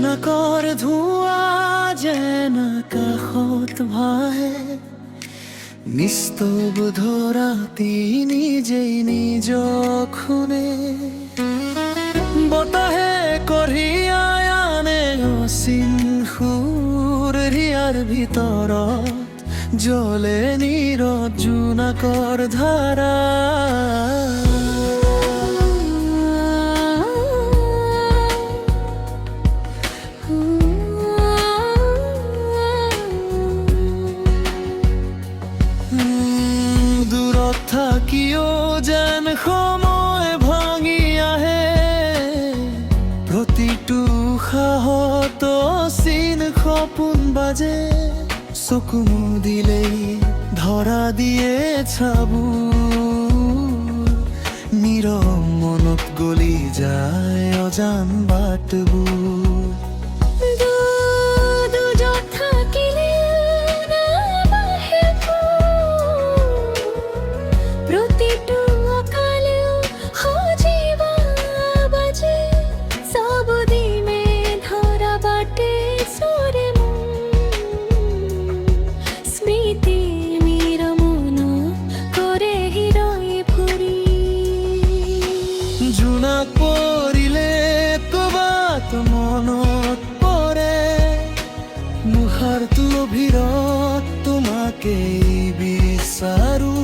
জোনাকৰ ধোঁৱা যেন কাষত ভাহে, নিস্তব্ধ ৰাতি নিজেই নিজক শুনে। বতাহে কঢ়িয়াই আনে অচিন সুৰ, হিয়াৰ ভিতৰত জ্বলে নীৰত জোনাকৰ ধাৰা। দূৰত থাকিও যেন সময় ভাঙি আহে, প্ৰতিটো উশাহত অচিন সপোন বাজে। চকু মুদিলেই ধৰা দিয়ে চাবোৰ, নীৰৱ মনত গলি যায় অজান বাটবোৰ। জোনাক পৰিলে ক'বাত মনত পৰে, মুখাৰটো ভিৰত তোমাকেই বিচাৰো।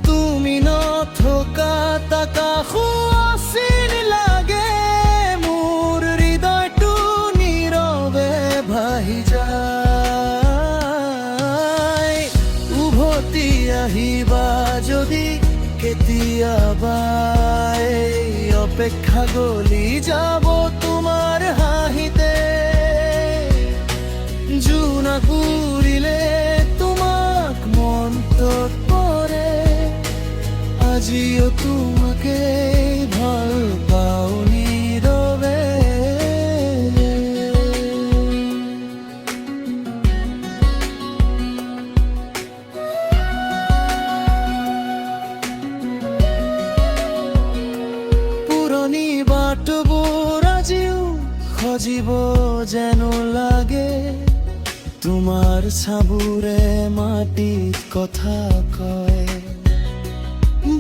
তুমি নথকা আকাশো অচিন লাগে, মোৰ হৃদয়টো নীৰৱে ভাহি যায়। উভতি আহিবা যদি কেতিয়াবা, অপেক্ষা গলি যাব তোমাৰ হাঁহিতে। জোনাক উৰিলে তোমাক মনত পৰে, আজিও তোমাকে ভাল পাওঁ নীৰৱে। পুৰণি বাটবোৰ আজিও সজীৱ যেন লাগে, তোমাৰ চাবোৰে মাটিত কথা কয়।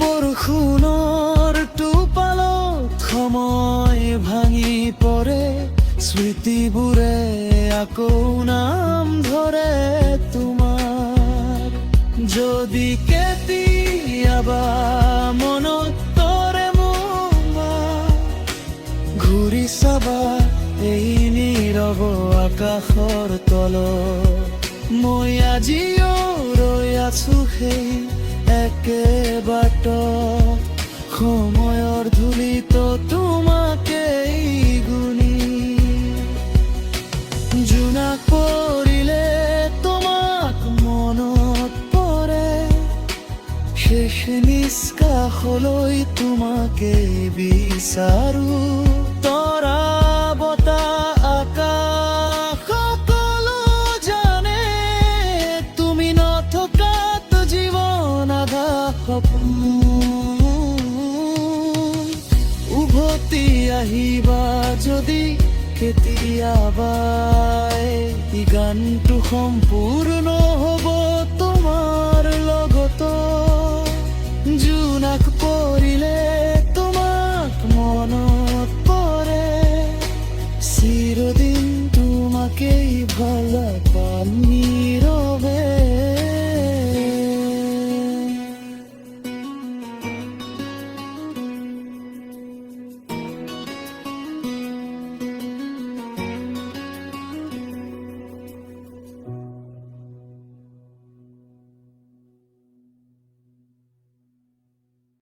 বৰষুণৰ টোপালত সময় ভাঙি পৰে, স্মৃতিবোৰে আকৌ নাম ধৰে তোমাৰ। যদি কেতিয়াবা মনত পৰে ঘূৰি চাবা এই নীৰৱ আকাশৰ তলত, মই আজিও ৰৈ আছো সেই একে বাটত। সময়ৰ ধূলিত তোমাকেই গুণি, জোনাক পৰিলে তোমাক মনত পৰে, শেষ নিষ্কাষলৈ তোমাকেই বিচাৰো। তৰা বতাহ আকাশ সকলো জানে, তুমি নথকাত জীৱন আধা সপোন। উভতি আহিবা যদি কেতিয়াবা, এই গানটো সম্পূৰ্ণ